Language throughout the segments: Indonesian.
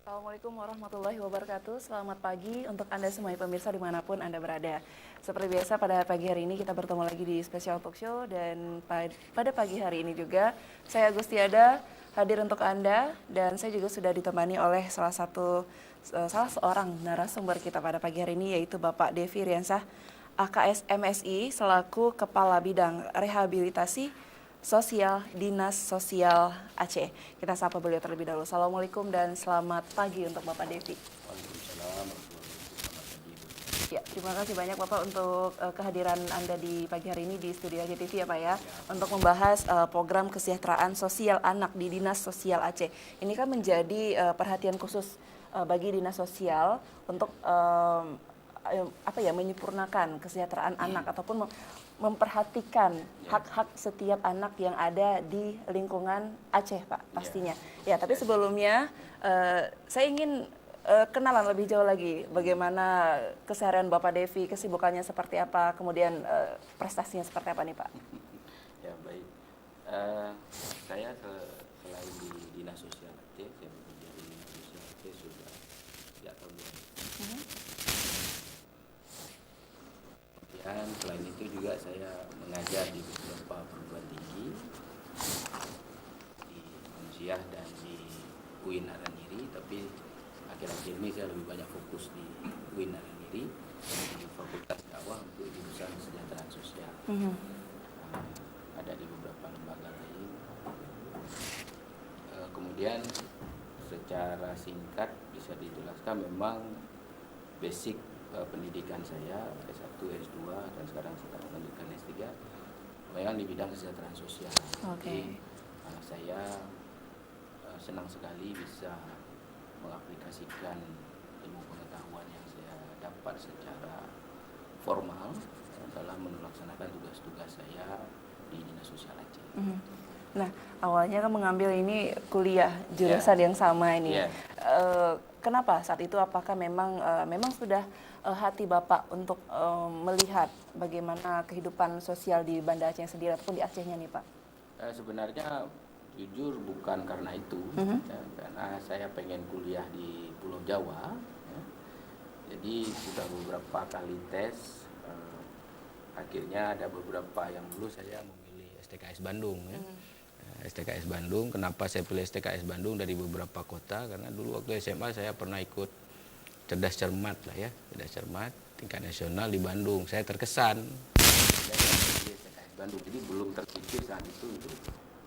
Assalamualaikum warahmatullahi wabarakatuh. Selamat pagi untuk Anda semua pemirsa dimanapun Anda berada. Seperti biasa pada pagi hari ini kita bertemu lagi di Special Talk Show dan pada pagi hari ini juga saya Agustiada hadir untuk Anda dan saya juga sudah ditemani oleh salah seorang narasumber kita pada pagi hari ini yaitu Bapak Devi Riansah AKS MSI selaku Kepala Bidang Rehabilitasi Sosial Dinas Sosial Aceh. Kita sapa beliau terlebih dahulu. Assalamualaikum dan selamat pagi untuk Bapak Devi. Waalaikumsalam warahmatullahi wabarakatuh. Ya, terima kasih banyak Bapak untuk kehadiran Anda di pagi hari ini di studio AJTV ya Pak ya, untuk membahas program kesejahteraan sosial anak di Dinas Sosial Aceh. Ini kan menjadi perhatian khusus bagi Dinas Sosial untuk menyempurnakan kesejahteraan anak ataupun memperhatikan hak-hak setiap anak yang ada di lingkungan Aceh Pak pastinya. Ya, tapi sebelumnya saya ingin kenalan lebih jauh lagi bagaimana keseharian Bapak Devi, kesibukannya seperti apa, kemudian prestasinya seperti apa nih Pak? Ya baik, saya selain di Dinas Sosial Aceh, saya bekerja di Dinas Sosial Aceh sudah 3 tahun lebih. Dan selain itu juga saya mengajar di beberapa perguruan tinggi di Unsiah dan di UIN Aranyiri, tapi akhir-akhir ini saya lebih banyak fokus di UIN Aranyiri di Fakultas Dakwah untuk jurusan kesejahteraan sosial. Ada di beberapa lembaga lain. Kemudian secara singkat bisa dijelaskan memang basic pendidikan saya S1, S2 dan sekarang sedang melanjutkan S3 memang di bidang kesejahteraan sosial. Oke. Jadi saya senang sekali bisa mengaplikasikan ilmu pengetahuan yang saya dapat secara formal dalam melaksanakan tugas-tugas saya di Dinas Sosial Aceh. Nah, awalnya kan mengambil ini kuliah jurusan yang sama ini. Kenapa saat itu? Apakah memang sudah hati Bapak untuk melihat bagaimana kehidupan sosial di Banda Aceh sendiri ataupun di Acehnya nih Pak? Sebenarnya jujur bukan karena itu, karena saya pengen kuliah di Pulau Jawa. Jadi sudah beberapa kali tes, akhirnya ada beberapa yang dulu saya memilih STKS Bandung. STKS Bandung, kenapa saya pilih STKS Bandung dari beberapa kota? Karena dulu waktu SMA saya pernah ikut cerdas cermat lah ya, cerdas cermat tingkat nasional di Bandung. Saya terkesan di STKS Bandung, jadi belum terpikir saat itu untuk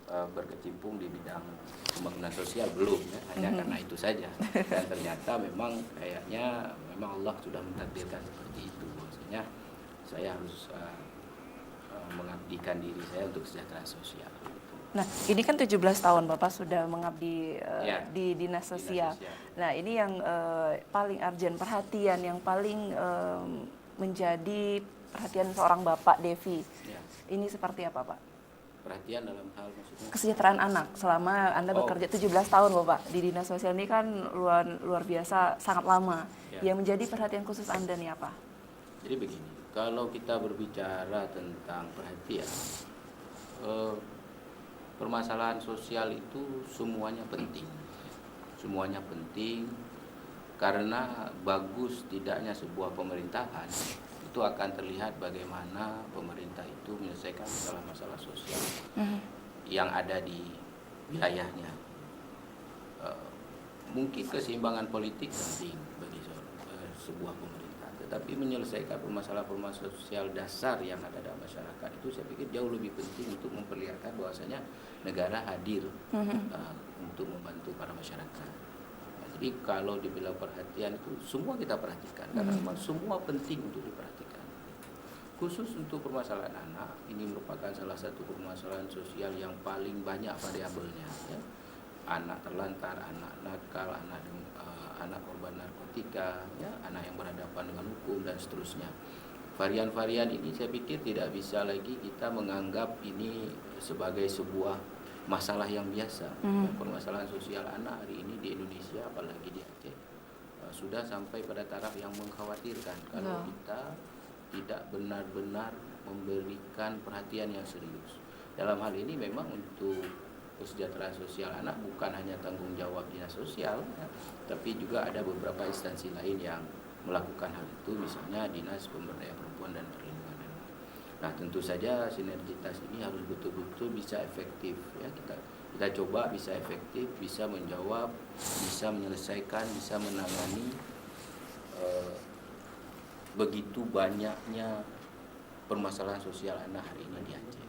berkecimpung di bidang pembangunan sosial, belum ya, hanya karena itu saja. Dan ternyata memang kayaknya memang Allah sudah mentakdirkan seperti itu, bahwasanya saya harus mengabdikan diri saya untuk kesejahteraan sosial. Nah, ini kan 17 tahun Bapak sudah mengabdi di Dinas Sosial. Nah, ini yang paling urgent, perhatian yang paling menjadi perhatian seorang Bapak Devi. Ini seperti apa Pak? Perhatian dalam hal maksudnya? Kesejahteraan anak selama Anda bekerja 17 tahun Bapak di Dinas Sosial ini kan luar biasa, sangat lama. Yang menjadi perhatian khusus Anda nih apa? Jadi begini, kalau kita berbicara tentang perhatian, permasalahan sosial itu semuanya penting. Semuanya penting karena bagus tidaknya sebuah pemerintahan itu akan terlihat bagaimana pemerintah itu menyelesaikan masalah-masalah sosial yang ada di wilayahnya. Mungkin keseimbangan politik penting bagi sebuah pemerintah, tetapi menyelesaikan permasalahan-permasalahan sosial dasar yang ada dalam masyarakat itu saya pikir jauh lebih penting untuk memperlihatkan bahwasanya negara hadir untuk membantu para masyarakat. Jadi kalau dibilang perhatian itu semua kita perhatikan karena memang semua penting untuk diperhatikan. Khusus untuk permasalahan anak, ini merupakan salah satu permasalahan sosial yang paling banyak variabelnya. Ya. Anak terlantar, anak nakal, anak korban narkotika, ya, anak yang berhadapan dengan hukum dan seterusnya. Varian-varian ini saya pikir tidak bisa lagi kita menganggap ini sebagai sebuah masalah yang biasa. Permasalahan sosial anak hari ini di Indonesia, apalagi di Aceh, sudah sampai pada taraf yang mengkhawatirkan kalau kita tidak benar-benar memberikan perhatian yang serius. Dalam hal ini memang untuk kesejahteraan sosial anak bukan hanya tanggung jawab dinas sosial, ya, tapi juga ada beberapa instansi lain yang melakukan hal itu, misalnya dinas pemberdayaan perempuan dan perlindungan anak. Nah, tentu saja sinergitas ini harus betul-betul bisa efektif, ya. Kita coba bisa efektif, bisa menjawab, bisa menyelesaikan, bisa menangani begitu banyaknya permasalahan sosial anak hari ini di Aceh.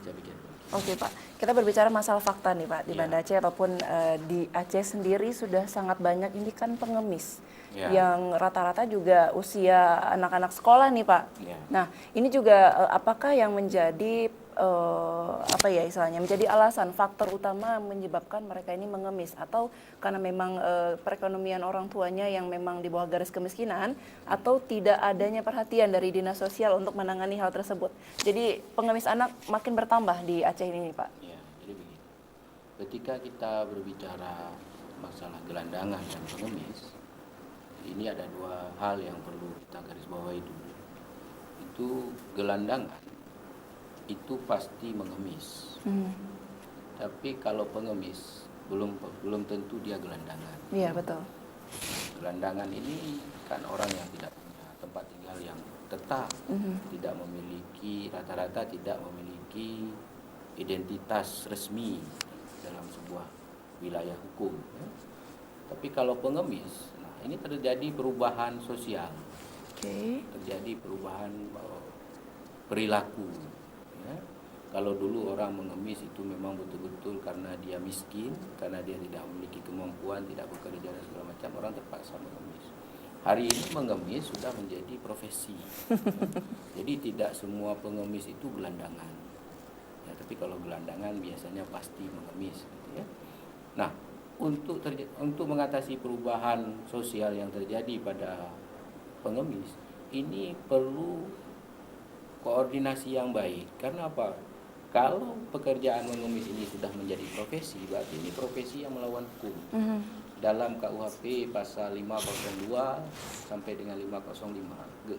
Saya pikir. Oke Pak, kita berbicara masalah fakta nih Pak, di Ya. Banda Aceh ataupun di Aceh sendiri sudah sangat banyak ini kan pengemis Ya. yang rata-rata juga usia anak-anak sekolah nih Pak. Ya. Nah ini juga apakah yang menjadi apa ya istilahnya menjadi alasan faktor utama menyebabkan mereka ini mengemis, atau karena memang perekonomian orang tuanya yang memang di bawah garis kemiskinan, atau tidak adanya perhatian dari dinas sosial untuk menangani hal tersebut. Jadi pengemis anak makin bertambah di Aceh ini Pak. Ya, jadi begini. Ketika kita berbicara masalah gelandangan dan pengemis, ini ada dua hal yang perlu kita garis bawahi dulu. Itu gelandangan itu pasti mengemis. Tapi kalau pengemis belum tentu dia gelandangan. Iya betul. Gelandangan ini kan orang yang tidak punya tempat tinggal yang tetap, tidak memiliki, rata-rata tidak memiliki identitas resmi dalam sebuah wilayah hukum, ya. Tapi kalau pengemis, nah ini terjadi perubahan sosial, terjadi perubahan perilaku, ya. Kalau dulu orang mengemis itu memang betul-betul karena dia miskin, karena dia tidak memiliki kemampuan, tidak bekerja dan segala macam, orang terpaksa mengemis. Hari ini mengemis sudah menjadi profesi. Jadi tidak semua pengemis itu gelandangan. Ya, tapi kalau gelandangan biasanya pasti mengemis, gitu ya. Nah, untuk mengatasi perubahan sosial yang terjadi pada pengemis, ini perlu koordinasi yang baik. Karena apa? Kalau pekerjaan mengemis ini sudah menjadi profesi, berarti ini profesi yang melawan hukum. Dalam KUHP pasal 502 sampai dengan 505,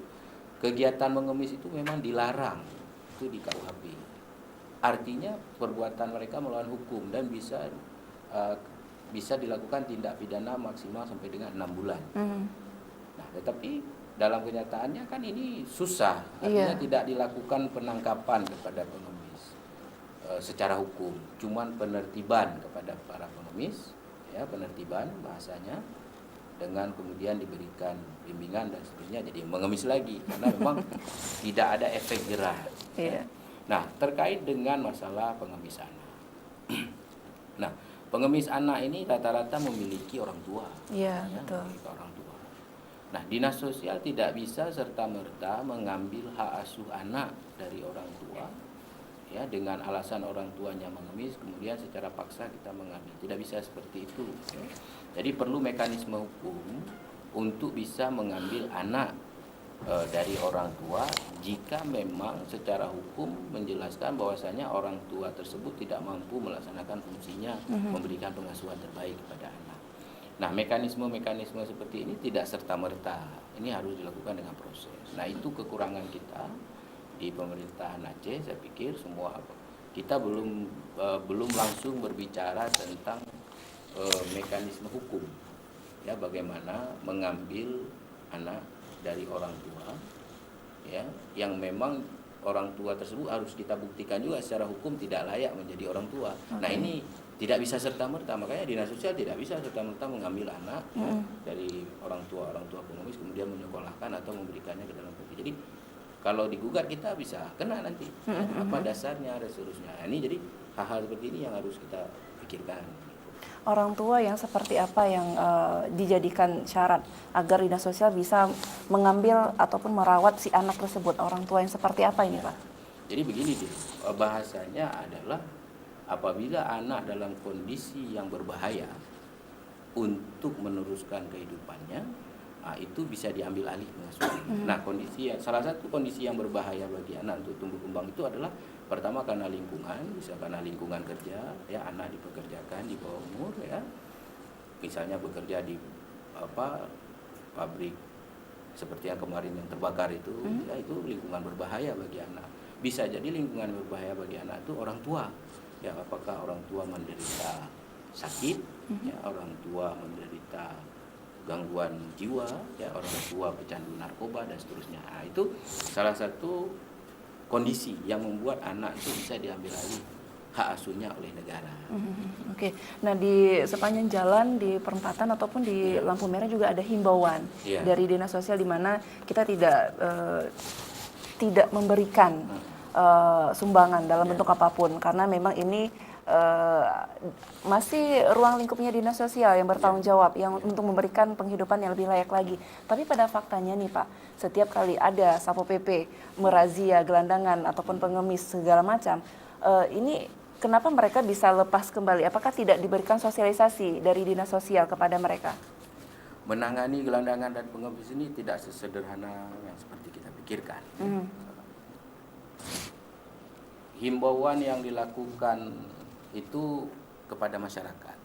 kegiatan mengemis itu memang dilarang, itu di KUHP. Artinya perbuatan mereka melawan hukum dan bisa dilakukan tindak pidana maksimal sampai dengan 6 bulan. Nah, tetapi dalam kenyataannya kan ini susah, artinya tidak dilakukan penangkapan kepada pengemis secara hukum, cuman penertiban kepada para pengemis, ya, penertiban bahasanya, dengan kemudian diberikan bimbingan dan seterusnya, jadi mengemis lagi karena memang tidak ada efek jerah. Ya. Nah, terkait dengan masalah pengemis anak. Nah, pengemis anak ini rata-rata memiliki orang tua. Iya, Ya, betul. memiliki orang tua. Nah, dinas sosial tidak bisa serta-merta mengambil hak asuh anak dari orang tua, ya, dengan alasan orang tuanya mengemis, kemudian secara paksa kita mengambil. Tidak bisa seperti itu. Ya. Jadi perlu mekanisme hukum untuk bisa mengambil anak dari orang tua jika memang secara hukum menjelaskan bahwasanya orang tua tersebut tidak mampu melaksanakan fungsinya memberikan pengasuhan terbaik kepada anak. Nah, mekanisme-mekanisme seperti ini tidak serta-merta. Ini harus dilakukan dengan proses. Nah, itu kekurangan kita di pemerintahan Aceh. Saya pikir semua kita belum langsung berbicara tentang mekanisme hukum. Ya, bagaimana mengambil anak dari orang tua, ya, yang memang orang tua tersebut harus kita buktikan juga secara hukum tidak layak menjadi orang tua. Nah, ini tidak bisa serta-merta, makanya dinas sosial tidak bisa serta-merta mengambil anak ya, dari orang tua pengemis kemudian menyekolahkan atau memberikannya ke dalam negeri. Jadi kalau digugat kita bisa kena nanti apa dasarnya dan seterusnya. Nah, ini jadi hal-hal seperti ini yang harus kita pikirkan. Orang tua yang seperti apa yang dijadikan syarat agar dinas sosial bisa mengambil ataupun merawat si anak tersebut? Orang tua yang seperti apa ini, Pak? Jadi begini, bahasanya adalah apabila anak dalam kondisi yang berbahaya untuk meneruskan kehidupannya, itu bisa diambil alih pengasuhan. Nah, salah satu kondisi yang berbahaya bagi anak untuk tumbuh kembang itu adalah pertama karena lingkungan, bisa karena lingkungan kerja, ya, anak dipekerjakan di bawah umur, ya, misalnya bekerja di pabrik seperti yang kemarin yang terbakar itu, ya, itu lingkungan berbahaya bagi anak. Bisa jadi lingkungan berbahaya bagi anak itu orang tua. ya apakah orang tua menderita sakit, ya orang tua menderita gangguan jiwa, ya orang tua pecandu narkoba dan seterusnya. Nah, itu salah satu kondisi yang membuat anak itu bisa diambil alih hak asuhnya oleh negara. Oke. Nah, di sepanjang jalan, di perempatan ataupun di lampu merah juga ada himbauan dari dinas sosial di mana kita tidak memberikan sumbangan dalam bentuk apapun, karena memang ini masih ruang lingkupnya dinas sosial yang bertanggung jawab yang untuk memberikan penghidupan yang lebih layak lagi. Tapi pada faktanya nih Pak, setiap kali ada Satpol PP merazia gelandangan ataupun pengemis segala macam, ini kenapa mereka bisa lepas kembali? Apakah tidak diberikan sosialisasi dari dinas sosial kepada mereka? Menangani gelandangan dan pengemis ini tidak sesederhana yang seperti kita pikirkan. Himbauan yang dilakukan itu kepada masyarakat,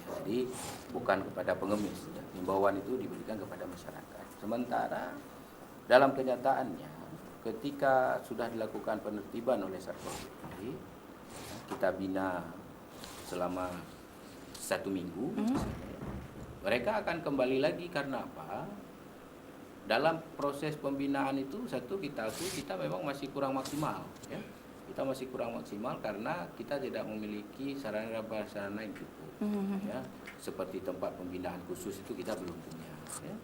ya, jadi bukan kepada pengemis. Ya. Himbauan itu diberikan kepada masyarakat. Sementara dalam kenyataannya, ketika sudah dilakukan penertiban oleh Satpol PP, kita bina selama 1 minggu, mereka akan kembali lagi. Karena apa? Dalam proses pembinaan itu, satu kita akui kita memang masih kurang maksimal, ya. Kita masih kurang maksimal karena kita tidak memiliki sarana prasarana yang cukup, ya. Seperti tempat pembinaan khusus itu kita belum punya, ya.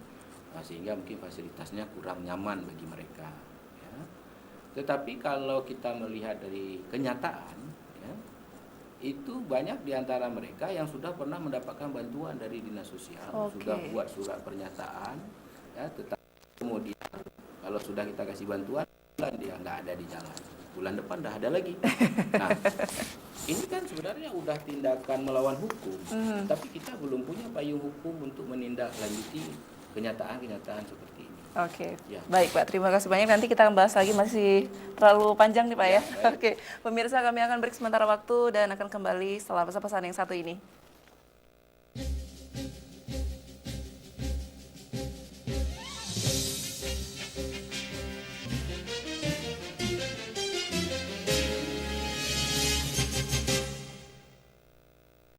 Nah, sehingga mungkin fasilitasnya kurang nyaman bagi mereka, ya. Tetapi kalau kita melihat dari kenyataan, ya, itu banyak di antara mereka yang sudah pernah mendapatkan bantuan dari dinas sosial, sudah buat surat pernyataan, ya, tetapi kemudian kalau sudah kita kasih bantuan, dia nggak ada di jalan. Bulan depan dah ada lagi. Nah, ini kan sebenarnya udah tindakan melawan hukum, tapi kita belum punya payung hukum untuk menindaklanjuti kenyataan-kenyataan seperti ini. Oke, baik Pak, terima kasih banyak. Nanti kita akan bahas lagi, masih terlalu panjang nih Pak ya. Oke, pemirsa, kami akan break sementara waktu dan akan kembali setelah pesan yang satu ini.